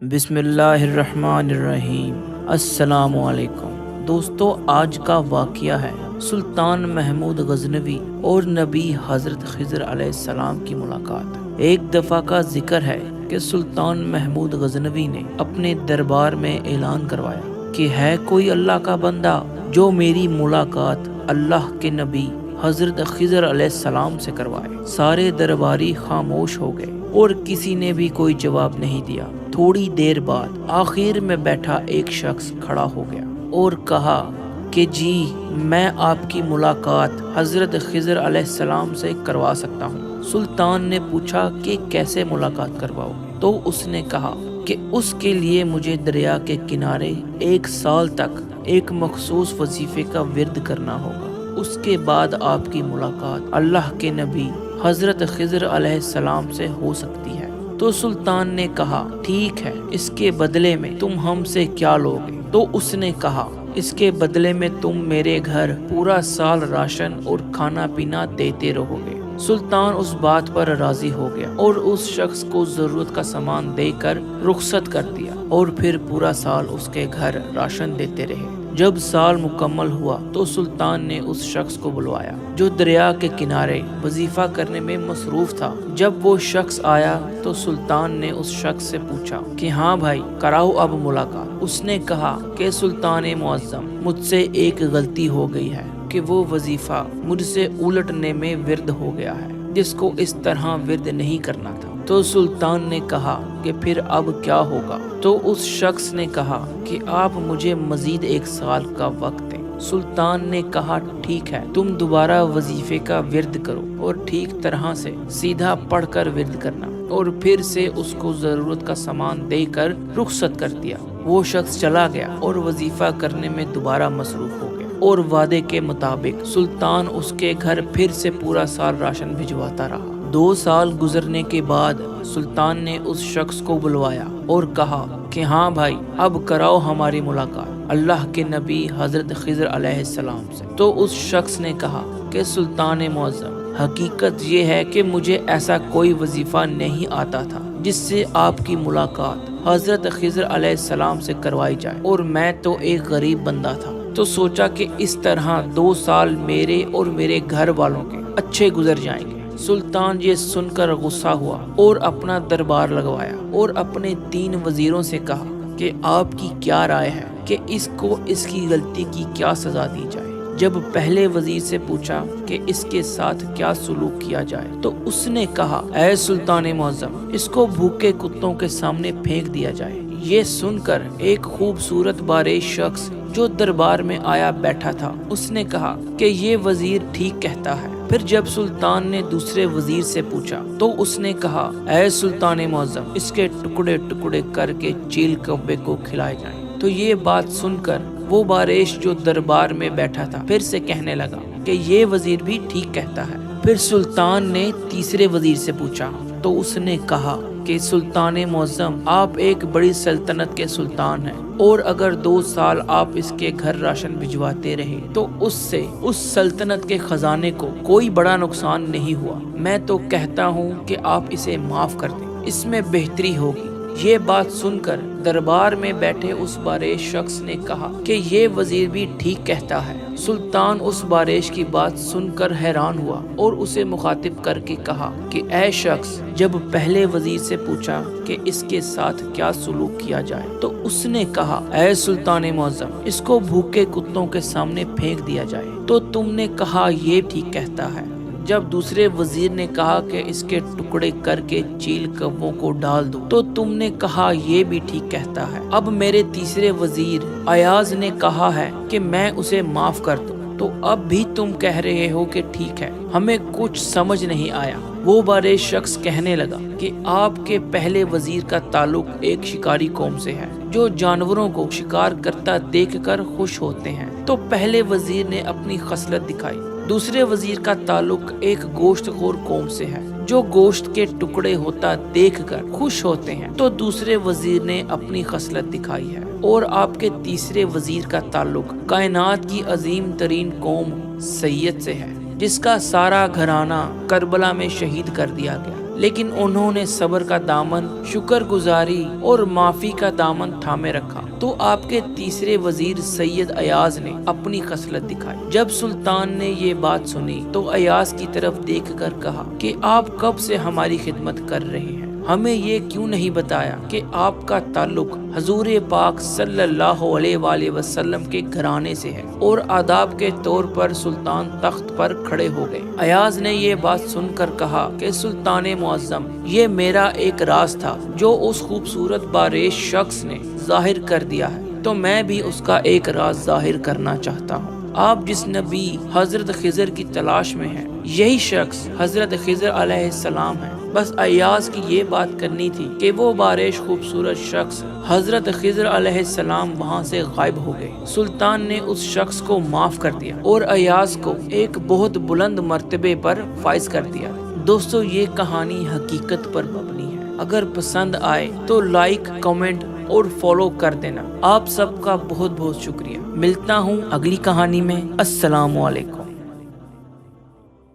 بسم اللہ الرحمن الرحیم۔ السلام علیکم دوستو، آج کا واقعہ ہے سلطان محمود غزنوی اور نبی حضرت خضر علیہ السلام کی ملاقات۔ ایک دفعہ کا ذکر ہے کہ سلطان محمود غزنوی نے اپنے دربار میں اعلان کروایا کہ ہے کوئی اللہ کا بندہ جو میری ملاقات اللہ کے نبی حضرت خضر علیہ السلام سے کروائے۔ سارے درباری خاموش ہو گئے اور کسی نے بھی کوئی جواب نہیں دیا۔ تھوڑی دیر بعد آخر میں بیٹھا ایک شخص کھڑا ہو گیا اور کہا کہ جی، میں آپ کی ملاقات حضرت خضر علیہ السلام سے کروا سکتا ہوں۔ سلطان نے پوچھا کہ کیسے ملاقات کرواؤ؟ تو اس نے کہا کہ اس کے لیے مجھے دریا کے کنارے 1 سال تک ایک مخصوص وظیفے کا ورد کرنا ہوگا، اس کے بعد آپ کی ملاقات اللہ کے نبی حضرت خضر علیہ السلام سے ہو سکتی ہے۔ تو سلطان نے کہا ٹھیک ہے، اس کے بدلے میں تم ہم سے کیا لوگے؟ تو اس نے کہا اس کے بدلے میں تم میرے گھر پورا سال راشن اور کھانا پینا دیتے رہو گے۔ سلطان اس بات پر راضی ہو گیا اور اس شخص کو ضرورت کا سامان دے کر رخصت کر دیا اور پھر پورا سال اس کے گھر راشن دیتے رہے۔ جب سال مکمل ہوا تو سلطان نے اس شخص کو بلوایا جو دریا کے کنارے وظیفہ کرنے میں مصروف تھا۔ جب وہ شخص آیا تو سلطان نے اس شخص سے پوچھا کہ ہاں بھائی، کراؤ اب ملاقات۔ اس نے کہا کہ سلطان معظم، مجھ سے ایک غلطی ہو گئی ہے کہ وہ وظیفہ مجھ سے الٹنے میں ورد ہو گیا ہے، جس کو اس طرح ورد نہیں کرنا تھا۔ تو سلطان نے کہا کہ پھر اب کیا ہوگا؟ تو اس شخص نے کہا کہ آپ مجھے مزید 1 سال کا وقت دیں۔ سلطان نے کہا ٹھیک ہے، تم دوبارہ وظیفے کا ورد کرو اور ٹھیک طرح سے سیدھا پڑھ کر ورد کرنا، اور پھر سے اس کو ضرورت کا سامان دے کر رخصت کر دیا۔ وہ شخص چلا گیا اور وظیفہ کرنے میں دوبارہ مصروف ہو گیا، اور وعدے کے مطابق سلطان اس کے گھر پھر سے پورا سال راشن بھجواتا رہا۔ 2 سال گزرنے کے بعد سلطان نے اس شخص کو بلوایا اور کہا کہ ہاں بھائی، اب کراؤ ہماری ملاقات اللہ کے نبی حضرت خضر علیہ السلام سے۔ تو اس شخص نے کہا کہ سلطان معظم، حقیقت یہ ہے کہ مجھے ایسا کوئی وظیفہ نہیں آتا تھا جس سے آپ کی ملاقات حضرت خضر علیہ السلام سے کروائی جائے، اور میں تو ایک غریب بندہ تھا، تو سوچا کہ اس طرح 2 سال میرے اور میرے گھر والوں کے اچھے گزر جائیں گے۔ سلطان یہ سن کر غصہ ہوا اور اپنا دربار لگوایا اور اپنے 3 وزیروں سے کہا کہ آپ کی کیا رائے ہے کہ اس کو اس کی غلطی کی کیا سزا دی جائے۔ جب پہلے وزیر سے پوچھا کہ اس کے ساتھ کیا سلوک کیا جائے تو اس نے کہا اے سلطان معظم، اس کو بھوکے کتوں کے سامنے پھینک دیا جائے۔ یہ سن کر ایک خوبصورت بارش شخص جو دربار میں آیا بیٹھا تھا، اس نے کہا کہ یہ وزیر ٹھیک کہتا ہے۔ پھر جب سلطان نے دوسرے وزیر سے پوچھا تو اس نے کہا اے سلطان معظم، اس کے ٹکڑے ٹکڑے کر کے چیل کوے کو کھلائے جائیں۔ تو یہ بات سن کر وہ بارش جو دربار میں بیٹھا تھا پھر سے کہنے لگا کہ یہ وزیر بھی ٹھیک کہتا ہے۔ پھر سلطان نے تیسرے وزیر سے پوچھا تو اس نے کہا کہ سلطان معظم، آپ ایک بڑی سلطنت کے سلطان ہیں، اور اگر 2 سال آپ اس کے گھر راشن بھجواتے رہے تو اس سے اس سلطنت کے خزانے کو کوئی بڑا نقصان نہیں ہوا۔ میں تو کہتا ہوں کہ آپ اسے معاف کر دیں، اس میں بہتری ہوگی۔ یہ بات سن کر دربار میں بیٹھے اس بارش شخص نے کہا کہ یہ وزیر بھی ٹھیک کہتا ہے۔ سلطان اس بارش کی بات سن کر حیران ہوا اور اسے مخاطب کر کے کہا کہ اے شخص، جب پہلے وزیر سے پوچھا کہ اس کے ساتھ کیا سلوک کیا جائے تو اس نے کہا اے سلطان معظم، اس کو بھوکے کتوں کے سامنے پھینک دیا جائے، تو تم نے کہا یہ ٹھیک کہتا ہے۔ جب دوسرے وزیر نے کہا کہ اس کے ٹکڑے کر کے چیل کووں کو ڈال دو تو تم نے کہا یہ بھی ٹھیک کہتا ہے۔ اب میرے تیسرے وزیر ایاز نے کہا ہے کہ میں اسے معاف کر دوں، تو اب بھی تم کہہ رہے ہو کہ ٹھیک ہے، ہمیں کچھ سمجھ نہیں آیا۔ وہ بارش شخص کہنے لگا کہ آپ کے پہلے وزیر کا تعلق ایک شکاری قوم سے ہے جو جانوروں کو شکار کرتا دیکھ کر خوش ہوتے ہیں، تو پہلے وزیر نے اپنی خصلت دکھائی۔ دوسرے وزیر کا تعلق ایک گوشت خور قوم سے ہے جو گوشت کے ٹکڑے ہوتا دیکھ کر خوش ہوتے ہیں، تو دوسرے وزیر نے اپنی خصلت دکھائی ہے۔ اور آپ کے تیسرے وزیر کا تعلق کائنات کی عظیم ترین قوم سید سے ہے جس کا سارا گھرانہ کربلا میں شہید کر دیا گیا، لیکن انہوں نے صبر کا دامن، شکر گزاری اور معافی کا دامن تھامے رکھا تو آپ کے تیسرے وزیر سید ایاز نے اپنی خصلت دکھائی۔ جب سلطان نے یہ بات سنی تو ایاز کی طرف دیکھ کر کہا کہ آپ کب سے ہماری خدمت کر رہے ہیں، ہمیں یہ کیوں نہیں بتایا کہ آپ کا تعلق حضور پاک صلی اللہ علیہ وآلہ وسلم کے گھرانے سے ہے؟ اور آداب کے طور پر سلطان تخت پر کھڑے ہو گئے۔ ایاز نے یہ بات سن کر کہا کہ سلطان معظم، یہ میرا ایک راز تھا جو اس خوبصورت باریش شخص نے ظاہر کر دیا ہے، تو میں بھی اس کا ایک راز ظاہر کرنا چاہتا ہوں۔ آپ جس نبی حضرت خضر کی تلاش میں ہیں، یہی شخص حضرت خضر علیہ السلام ہے۔ بس ایاز کی یہ بات کرنی تھی کہ وہ باریش خوبصورت شخص حضرت خضر علیہ السلام وہاں سے غائب ہو گئے۔ سلطان نے اس شخص کو معاف کر دیا اور ایاز کو ایک بہت بلند مرتبے پر فائز کر دیا۔ دوستو، یہ کہانی حقیقت پر مبنی ہے۔ اگر پسند آئے تو لائک، کمنٹ اور فالو کر دینا۔ آپ سب کا بہت بہت شکریہ۔ ملتا ہوں اگلی کہانی میں۔ السلام علیکم۔